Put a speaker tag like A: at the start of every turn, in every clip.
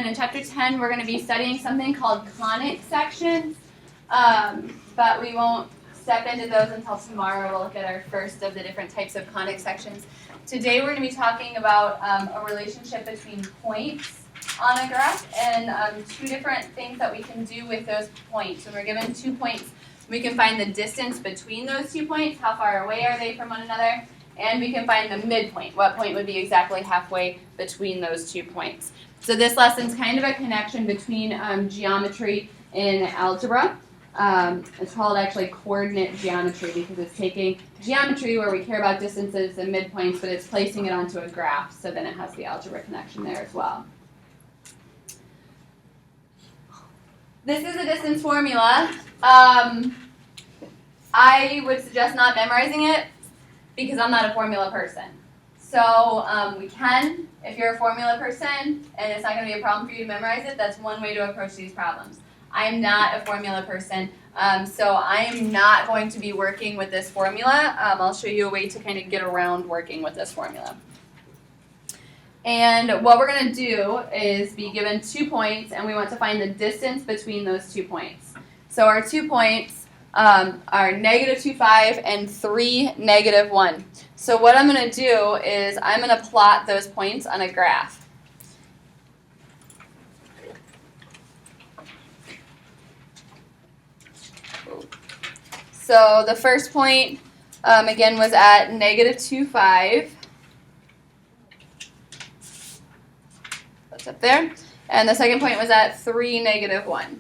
A: in chapter 10, we're going to be studying something called conic sections, but we won't step into those until tomorrow. We'll look at our first of the different types of conic sections. Today we're going to be talking about a relationship between points on a graph and two different things that we can do with those points. When we're given 2 points, we can find the distance between those 2 points, how far away are they from one another, and we can find the midpoint, what point would be exactly halfway between those 2 points. So this lesson is kind of a connection between geometry and algebra. It's called actually coordinate geometry because it's taking geometry where we care about distances and midpoints, but it's placing it onto a graph, so then it has the algebra connection there as well. This is a distance formula. I would suggest not memorizing it because I'm not a formula person. So we can, if you're a formula person and it's not going to be a problem for you to memorize it, that's one way to approach these problems. I'm not a formula person, so I am not going to be working with this formula. I'll show you a way to kind of get around working with this formula. And what we're going to do is be given 2 points, and we want to find the distance between those 2 points. So our 2 points are -2,5 and 3, -1. So what I'm going to do is I'm going to plot those points on a graph. So the first point, again, was at -2,5. That's up there. And the second point was at 3, -1.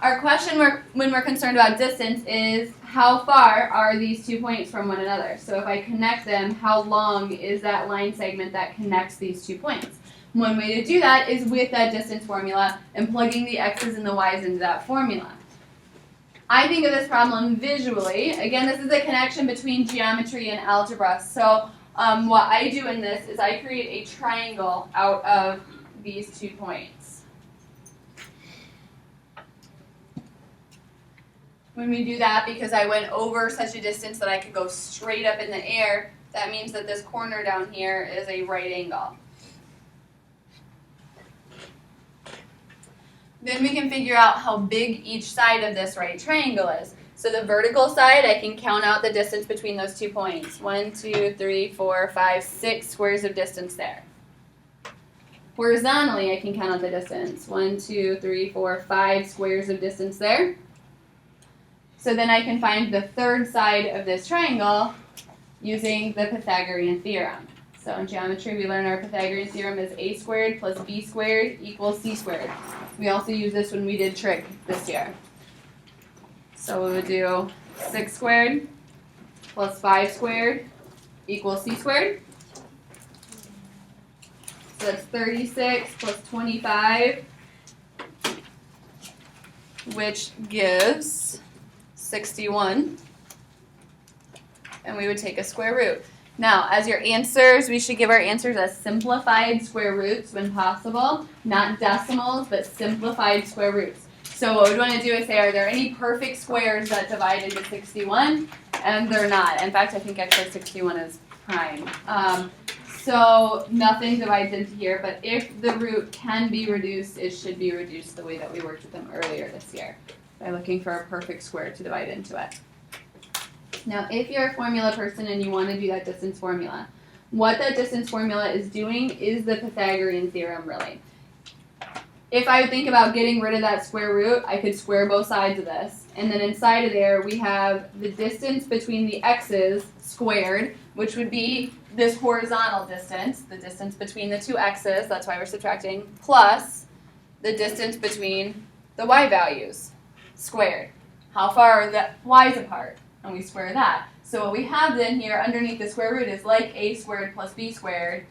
A: Our question when we're concerned about distance is how far are these 2 points from one another? So if I connect them, how long is that line segment that connects these 2 points? One way to do that is with that distance formula and plugging the x's and the y's into that formula. I think of this problem visually. Again, this is a connection between geometry and algebra. So what I do in this is I create a triangle out of these 2 points. When we do that, because I went over such a distance that I could go straight up in the air, that means that this corner down here is a right angle. Then we can figure out how big each side of this right triangle is. So the vertical side, I can count out the distance between those 2 points. 1, 2, 3, 4, 5, 6 squares of distance there. Horizontally, I can count out the distance. 1, 2, 3, 4, 5 squares of distance there. So then I can find the third side of this triangle using the Pythagorean theorem. So in geometry, we learn our Pythagorean theorem is a squared plus b squared equals c squared. We also use this when we did trig this year. So we would do 6 squared plus 5 squared equals c squared. So that's 36 plus 25, which gives 61. And we would take a square root. Now, as your answers, we should give our answers as simplified square roots when possible. Not decimals, but simplified square roots. So what we want to do is say, are there any perfect squares that divide into 61? And they're not. In fact, I think actually 61 is prime. So nothing divides into here, but if the root can be reduced, it should be reduced the way that we worked with them earlier this year, by looking for a perfect square to divide into it. Now, if you're a formula person and you want to do that distance formula, what that distance formula is doing is the Pythagorean theorem, really. If I would think about getting rid of that square root, I could square both sides of this. And then inside of there, we have the distance between the x's squared, which would be this horizontal distance, the distance between the 2 x's, that's why we're subtracting, plus the distance between the y values squared. How far are the y's apart? And we square that. So what we have then here underneath the square root is like a squared plus b squared,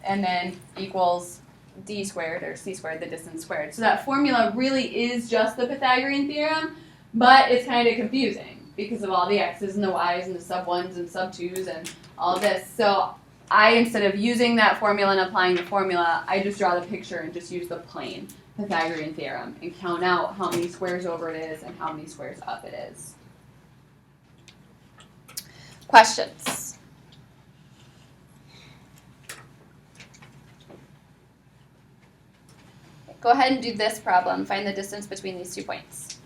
A: and then equals d squared, or c squared, the distance squared. So that formula really is just the Pythagorean theorem, but it's kind of confusing because of all the x's and the y's and the sub 1s and sub 2s and all of this. So instead of using that formula and applying the formula, I just draw the picture and just use the plain Pythagorean theorem and count out how many squares over it is and how many squares up it is. Questions? go ahead and do this problem. Find the distance between these 2 points.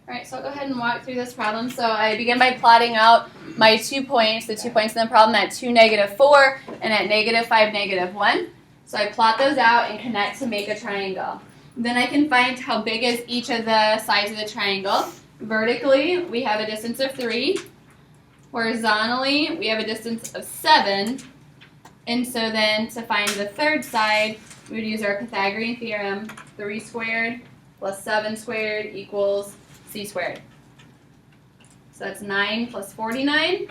A: All right, so I'll go ahead and walk through this problem. So I begin by plotting out my 2 points, the 2 points in the problem at 2, -4, and at -5, -1. So I plot those out and connect to make a triangle. Then I can find how big is each of the sides of the triangle. Vertically, we have a distance of 3. Horizontally, we have a distance of 7. And so then to find the third side, we would use our Pythagorean theorem. 3 squared plus 7 squared equals c squared. So that's 9 plus 49,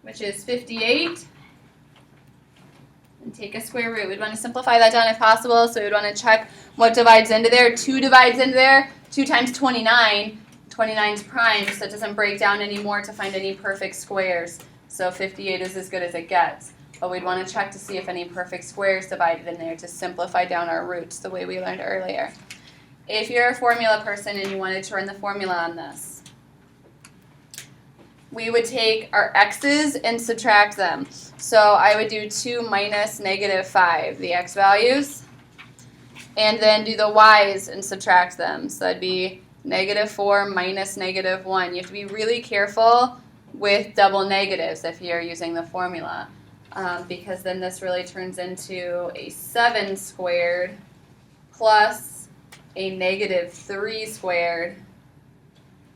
A: which is 58. And take a square root. We'd want to simplify that down if possible, so we'd want to check what divides into there. 2 divides into there. 2 times 29. 29 is prime, so it doesn't break down anymore to find any perfect squares. So 58 is as good as it gets. But we'd want to check to see if any perfect squares divided in there to simplify down our roots the way we learned earlier. If you're a formula person and you wanted to run the formula on this, we would take our x's and subtract them. So I would do 2 minus -5, the x values, and then do the y's and subtract them. So that'd be -4 minus -1. You have to be really careful with double negatives if you're using the formula, because then this really turns into a 7 squared plus a -3 squared,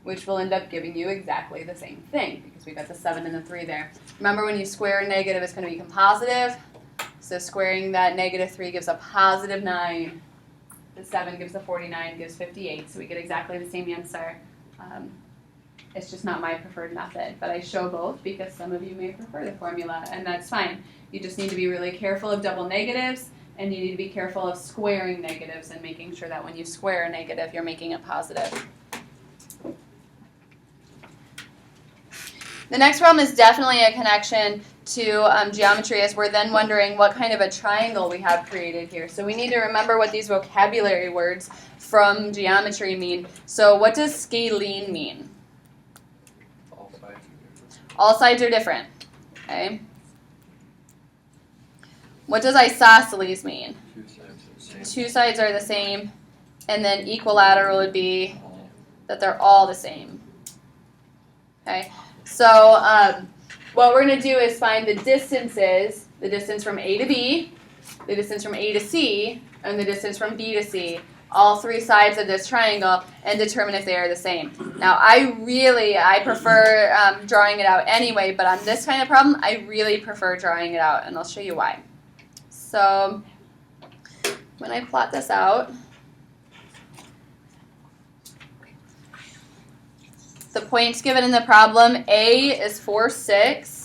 A: which will end up giving you exactly the same thing because we got the 7 and the 3 there. Remember, when you square a negative, it's going to become positive. So squaring that -3 gives a positive 9. The 7 gives a 49, gives 58. So we get exactly the same answer. It's just not my preferred method, but I show both because some of you may prefer the formula, and that's fine. You just need to be really careful of double negatives, and you need to be careful of squaring negatives and making sure that when you square a negative, you're making it positive. The next problem is definitely a connection to geometry, as we're then wondering what kind of a triangle we have created here. So we need to remember what these vocabulary words from geometry mean. So what does scalene mean? All sides are different. Okay. What does isosceles mean? 2 sides are the same. And then equilateral would be that they're all the same. Okay. So what we're going to do is find the distances, the distance from A to B, the distance from A to C, and the distance from B to C, all 3 sides of this triangle, and determine if they are the same. Now, I prefer drawing it out anyway, but on this kind of problem, I really prefer drawing it out, and I'll show you why. So when I plot this out, the points given in the problem, A is 4, 6.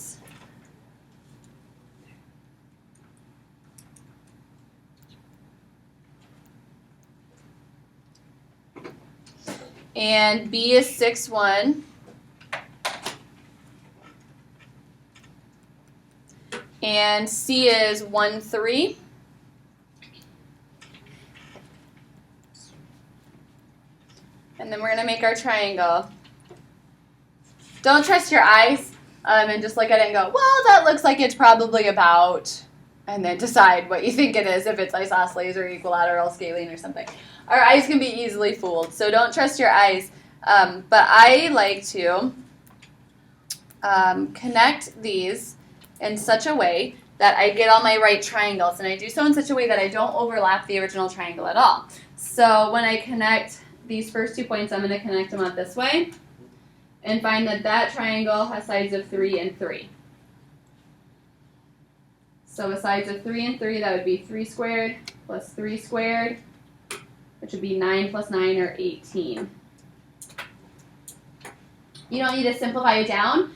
A: And B is 6, 1. And C is 1, 3. And then we're going to make our triangle. Don't trust your eyes and just look at it and go, well, that looks like it's probably about, and then decide what you think it is, if it's isosceles or equilateral, scalene, or something. Our eyes can be easily fooled, so don't trust your eyes. But I like to connect these in such a way that I get all my right triangles, and I do so in such a way that I don't overlap the original triangle at all. So when I connect these first 2 points, I'm going to connect them out this way, and find that that triangle has sides of 3 and 3. So with sides of 3 and 3, that would be 3 squared plus 3 squared, which would be 9 plus 9, or 18. You don't need to simplify it down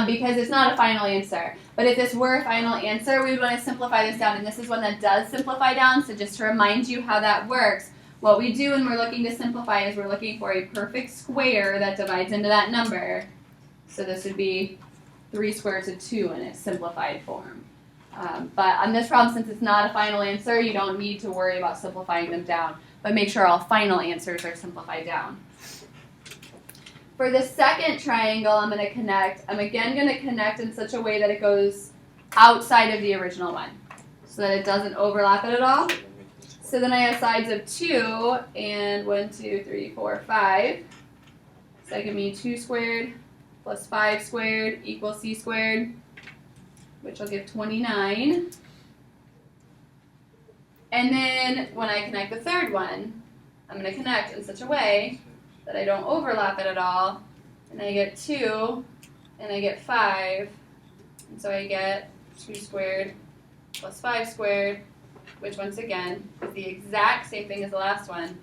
A: because it's not a final answer. But if this were a final answer, we would want to simplify this down, and this is one that does simplify down. So just to remind you how that works, what we do when we're looking to simplify is we're looking for a perfect square that divides into that number. So this would be 3 squares of 2 in its simplified form. But on this problem, since it's not a final answer, you don't need to worry about simplifying them down. But make sure all final answers are simplified down. For the second triangle I'm going to connect, I'm again going to connect in such a way that it goes outside of the original one, so that it doesn't overlap it at all. So then I have sides of 2, and 1, 2, 3, 4, 5. So that gives me 2 squared plus 5 squared equals c squared, which will give 29. And then when I connect the third one, I'm going to connect in such a way that I don't overlap it at all. And I get 2, and I get 5. And so I get 2 squared plus 5 squared, which once again is the exact same thing as the last one.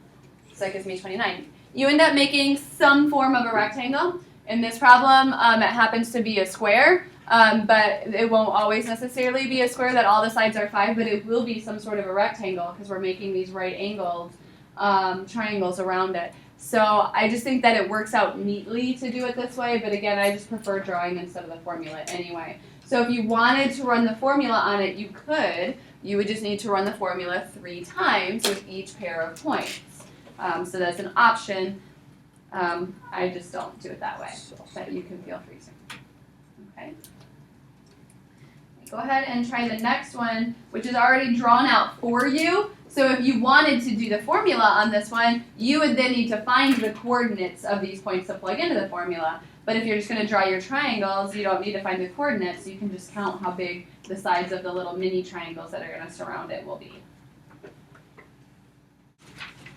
A: So that gives me 29. You end up making some form of a rectangle. In this problem, it happens to be a square, but it won't always necessarily be a square that all the sides are 5, but it will be some sort of a rectangle because we're making these right-angled triangles around it. So I just think that it works out neatly to do it this way, but again, I just prefer drawing instead of the formula anyway. So if you wanted to run the formula on it, you could. You would just need to run the formula 3 times with each pair of points. So that's an option. I just don't do it that way, but you can feel free to. Okay. Go ahead and try the next one, which is already drawn out for you. So if you wanted to do the formula on this one, you would then need to find the coordinates of these points to plug into the formula. But if you're just going to draw your triangles, you don't need to find the coordinates. You can just count how big the sides of the little mini triangles that are going to surround it will be.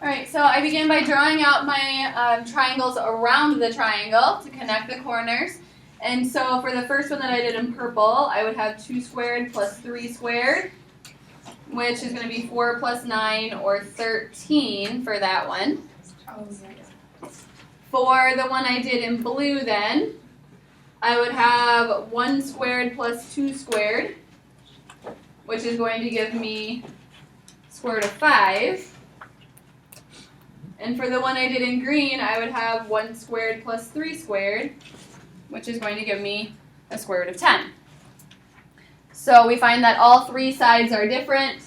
A: All right, so I begin by drawing out my triangles around the triangle to connect the corners. And so for the first one that I did in purple, I would have 2 squared plus 3 squared, which is going to be 4 plus 9, or 13 for that one. For the one I did in blue then, I would have 1 squared plus 2 squared, which is going to give me square root of 5. And for the one I did in green, I would have 1 squared plus 3 squared, which is going to give me a square root of 10. So we find that all 3 sides are different.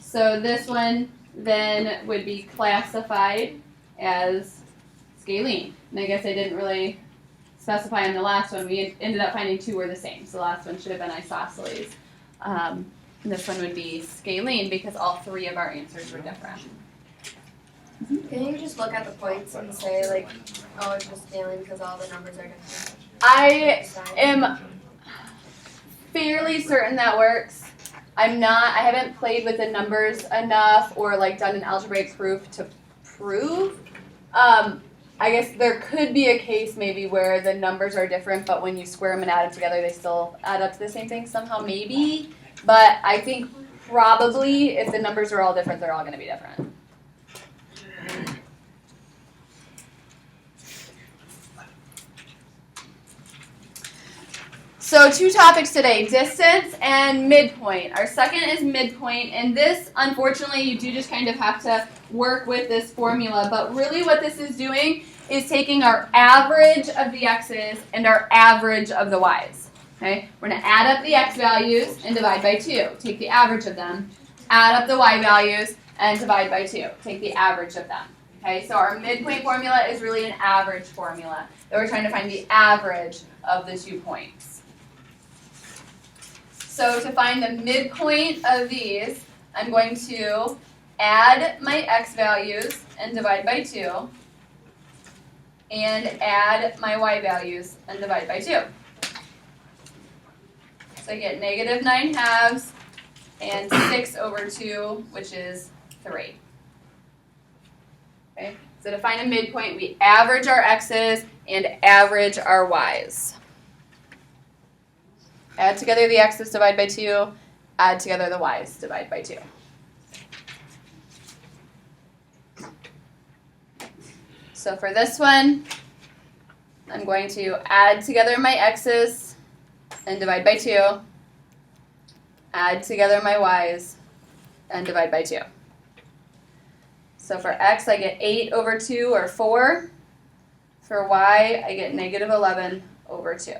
A: So this one then would be classified as scalene. And I guess I didn't really specify on the last one. We ended up finding 2 were the same. So the last one should have been isosceles. This one would be scalene because all 3 of our answers were different.
B: Can you just look at the points and say, like, oh, it's just scaling because all the numbers are different?
A: I am fairly certain that works. I haven't played with the numbers enough or like done an algebraic proof to prove. I guess there could be a case maybe where the numbers are different, but when you square them and add them together, they still add up to the same thing somehow, maybe. But I think probably if the numbers are all different, they're all going to be different. So 2 topics today, distance and midpoint. Our second is midpoint, and this, unfortunately, you do just kind of have to work with this formula, but really what this is doing is taking our average of the x's and our average of the y's. Okay? We're going to add up the x values and divide by 2. Take the average of them. Add up the y values and divide by 2. Take the average of them. Okay? So our midpoint formula is really an average formula. That we're trying to find the average of the 2 points. So to find the midpoint of these, I'm going to add my x values and divide by 2, and add my y values and divide by 2. So I get negative 9/2 and 6 over 2, which is 3. Okay? So to find a midpoint, we average our x's and average our y's. Add together the x's, divide by 2. Add together the y's, divide by 2. So for this one, I'm going to add together my x's and divide by 2. Add together my y's and divide by 2. So for x, I get 8 over 2, or 4. For y, I get negative 11 over 2.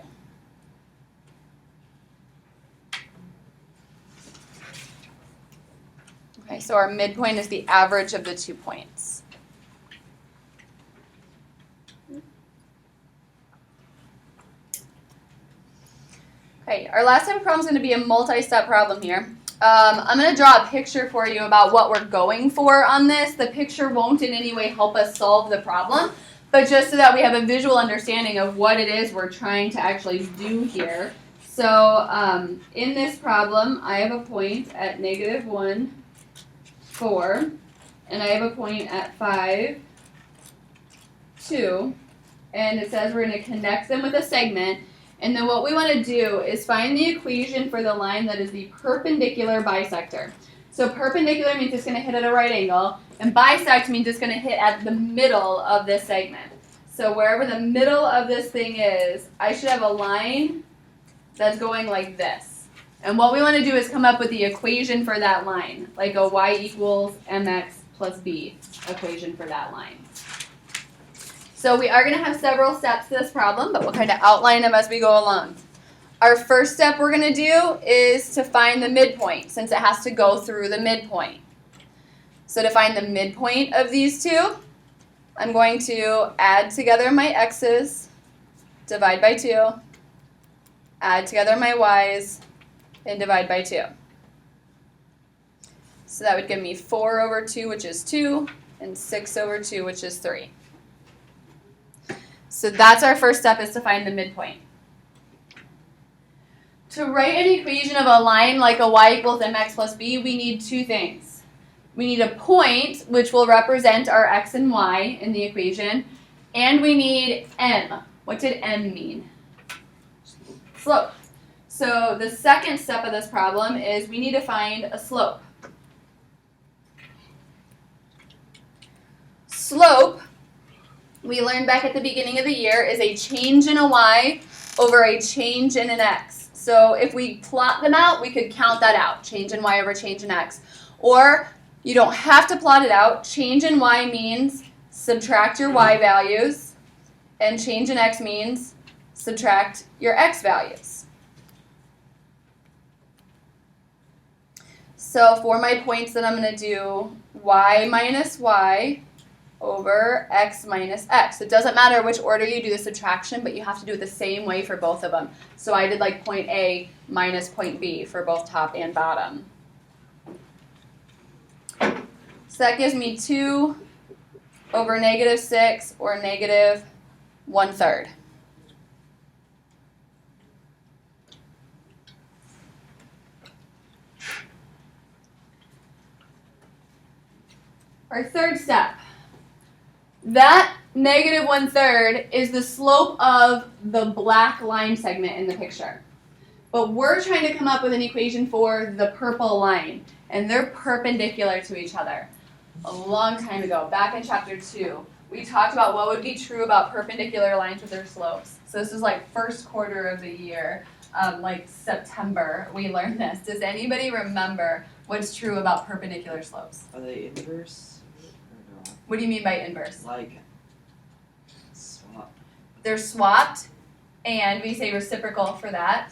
A: Okay, so our midpoint is the average of the 2 points. Okay, our last type of problem is going to be a multi-step problem here. I'm going to draw a picture for you about what we're going for on this. The picture won't in any way help us solve the problem, but just so that we have a visual understanding of what it is we're trying to actually do here. So in this problem, I have a point at -1, 4, and I have a point at 5, 2, and it says we're going to connect them with a segment. And then what we want to do is find the equation for the line that is the perpendicular bisector. So perpendicular means it's going to hit at a right angle, and bisect means it's going to hit at the middle of this segment. So wherever the middle of this thing is, I should have a line that's going like this. And what we want to do is come up with the equation for that line, like a y equals mx plus b equation for that line. So we are going to have several steps to this problem, but we'll kind of outline them as we go along. Our first step we're going to do is to find the midpoint, since it has to go through the midpoint. So to find the midpoint of these two, I'm going to add together my x's, divide by 2, add together my y's, and divide by 2. So that would give me 4 over 2, which is 2, and 6 over 2, which is 3. So that's our first step, is to find the midpoint. To write an equation of a line like a y equals mx plus b, we need two things. We need a point, which will represent our x and y in the equation, and we need m. What did m mean? Slope. So the second step of this problem is we need to find a slope. Slope, we learned back at the beginning of the year, is a change in a y over a change in an x. So if we plot them out, we could count that out, change in y over change in x. Or you don't have to plot it out. Change in y means subtract your y values, and change in x means subtract your x values. So for my points, then I'm going to do y minus y over x minus x. It doesn't matter which order you do the subtraction, but you have to do it the same way for both of them. So I did like point A minus point B for both top and bottom. So that gives me 2 over -6, or -1/3. Our third step. That -1/3 is the slope of the black line segment in the picture. But we're trying to come up with an equation for the purple line, and they're perpendicular to each other. A long time ago, back in chapter 2, we talked about what would be true about perpendicular lines with their slopes. So this is like first quarter of the year, like September, we learned this. Does anybody remember what's true about perpendicular slopes?
C: Are they inverse? Or not?
A: What do you mean by inverse?
C: Like swap.
A: They're swapped, and we say reciprocal for that.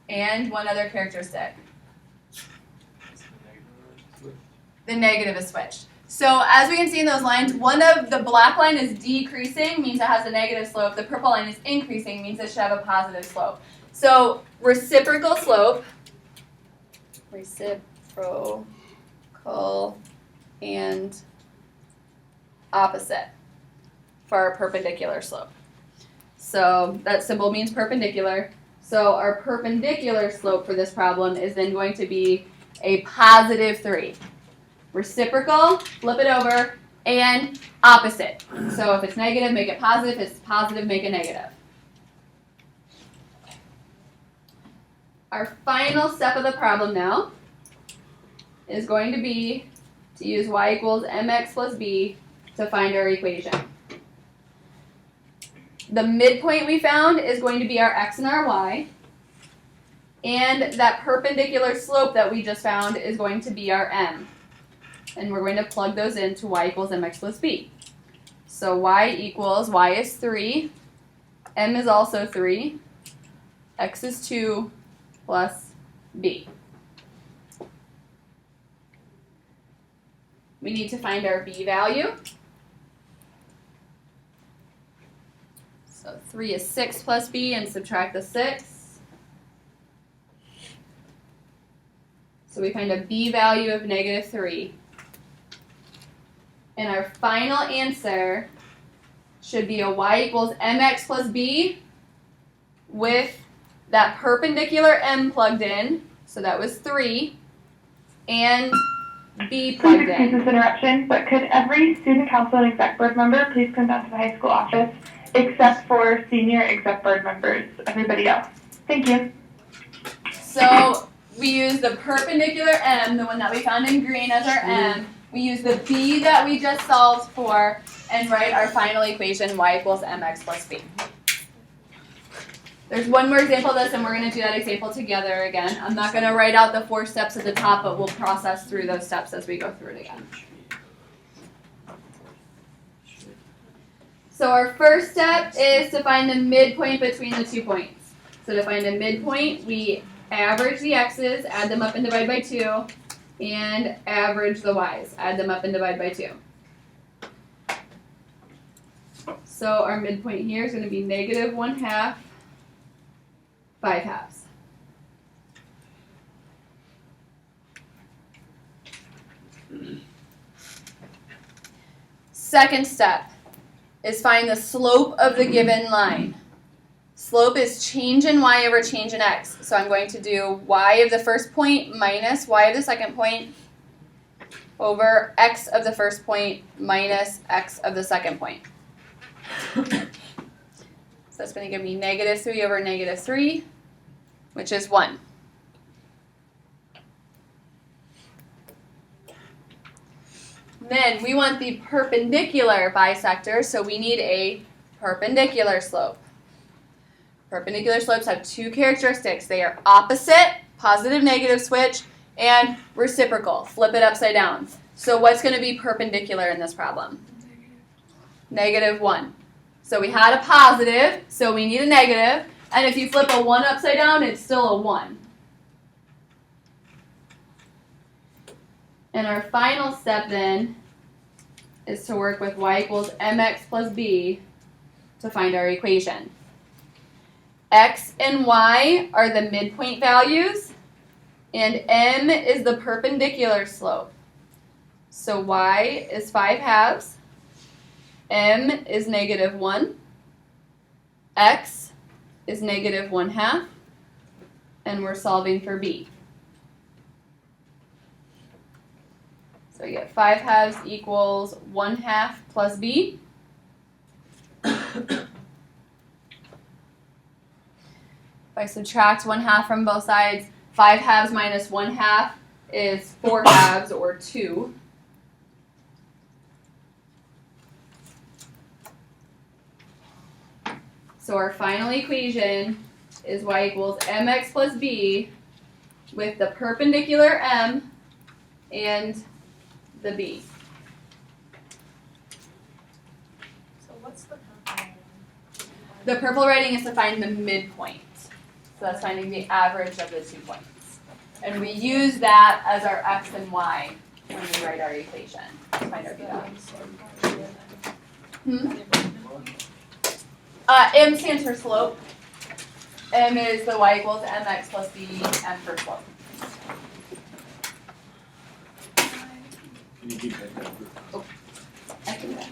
A: And one other characteristic. The negative is switched. So as we can see in those lines, one of the black line is decreasing, means it has a negative slope. The purple line is increasing, means it should have a positive slope. So reciprocal slope, reciprocal and opposite for our perpendicular slope. So that symbol means perpendicular. So our perpendicular slope for this problem is then going to be a +3. Reciprocal, flip it over, and opposite. So if it's negative, make it positive. If it's positive, make it negative. Our final step of the problem now is going to be to use y equals mx plus b to find our equation. The midpoint we found is going to be our x and our y. And that perpendicular slope that we just found is going to be our m. And we're going to plug those into y equals mx plus b. So y is 3, m is also 3, x is 2 plus b. We need to find our b value. So 3 is 6 plus b, and subtract the 6. So we find a b value of -3. And our final answer should be a y equals mx plus b with that perpendicular m plugged in, so that was 3, and b
D: Please
A: plugged
D: excuse
A: in.
D: this interruption, but could every student council and exec board member please come down to the high school office, except for senior exec board members, everybody else? Thank you.
A: So we use the perpendicular m, the one that we found in green as our m. We use the b that we just solved for, and write our final equation, y equals mx plus b. There's one more example of this, and we're going to do that example together again. I'm not going to write out the 4 steps at the top, but we'll process through those steps as we go through it again. So our first step is to find the midpoint between the 2 points. So to find a midpoint, we average the x's, add them up and divide by 2, and average the y's, add them up and divide by 2. So our midpoint here is going to be -1/2, 5/2. Second step is find the slope of the given line. Slope is change in y over change in x. So I'm going to do y of the first point minus y of the second point over x of the first point minus x of the second point. So that's going to give me -3 over -3, which is 1. Then we want the perpendicular bisector, so we need a perpendicular slope. Perpendicular slopes have 2 characteristics. They are opposite, positive negative switch, and reciprocal, flip it upside down. So what's going to be perpendicular in this problem? -1. So we had a positive, so we need a negative, and if you flip a 1 upside down, it's still a 1. And our final step then is to work with y equals mx plus b to find our equation. X and y are the midpoint values, and m is the perpendicular slope. So y is 5/2, m is -1, x is -1/2, and we're solving for b. So we get 5/2 equals 1/2 plus b. If I subtract 1/2 from both sides, 5/2 minus 1/2 is 4/2 or 2. So our final equation is y equals mx plus b with the perpendicular m and the b.
B: So what's the purple?
A: The purple writing is to find the midpoint. So that's finding the average of the 2 points. And we use that as our x and y when we write our equation to find our b value. M stands for slope. M is the y equals mx plus b, m for slope.
E: Can you keep that down?
A: I can do that.